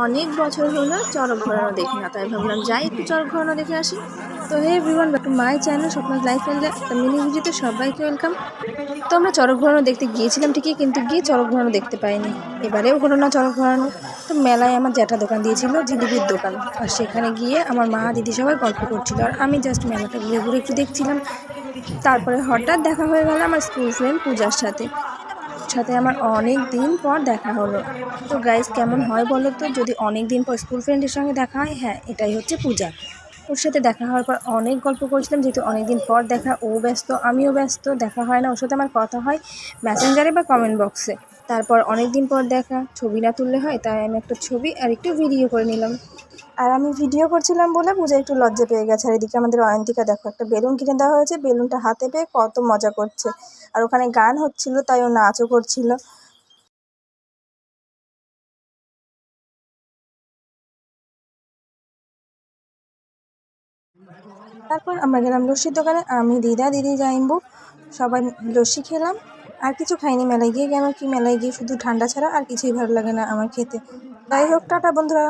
অনেক বছর হলো চড়ক ঘোরানো দেখি না, তাই ভাবলাম যাই একটু চড়ক ঘোরানো দেখে আসি। তো hey everyone, back to my channel Swapnas লাইফস্টাইলে একটা মিনি ভিডিওতে সবাইকে ওয়েলকাম। তো আমরা চড়ক ঘোরানো দেখতে গিয়েছিলাম ঠিকই, কিন্তু গিয়ে চড়ক ঘোরানো দেখতে পাইনি। এবারেও হলো না চড়ক ঘোরানো। তো মেলায় আমার জ্যাঠা দোকান দিয়েছিল, জিলিপির দোকান, আর সেখানে গিয়ে আমার মা দিদি সবাই গল্প করছিল, আর আমি জাস্ট মেলাটা ঘুরে ঘুরে একটু দেখছিলাম। তারপরে হঠাৎ দেখা হয়ে গেল আমার স্কুল ফ্রেন্ড পূজার সাথে। সাথে আমার অনেক দিন পর দেখা হলো। তো গাইস, কেমন হয় বলো তো যদি অনেক দিন পর স্কুল ফ্রেন্ডের সঙ্গে দেখা হয়? হ্যাঁ, এটাই হচ্ছে পূজা। ওর সাথে দেখা হওয়ার পর অনেক গল্প করেছিলাম, যেহেতু অনেক দিন পর দেখা, ও ব্যস্ত আমিও ব্যস্ত, দেখা হয় না। ওর সাথে আমার কথা হয় মেসেঞ্জারে বা কমেন্ট বক্সে। তারপর অনেক দিন পর দেখা, ছবি না তুললে হয়, তাই আমি একটা ছবি আর একটু ভিডিও করে নিলাম। আর আমি ভিডিও করছিলাম বলে পূজা একটু লজ্জা পেয়ে গেছে। আর এদিকে আমাদের অয়ন্তিকা দেখো, একটা বেলুন কিনে দেওয়া হয়েছে, বেলুনটা হাতে পেয়ে কত মজা করছে। আর ওখানে গান হচ্ছিল, তাই ও নাচও করছিল। তারপর আমরা গেলাম লস্যির দোকানে, আমি দিদা দিদি জাইম্বু সবাই লস্যি খেলাম। আর কিছু খাইনি মেলায় গিয়ে, কেন কি মেলায় গিয়ে শুধু ঠান্ডা ছাড়া আর কিছুই ভালো লাগে না আমার খেতে। যাই হোক, টাটা বন্ধুরা।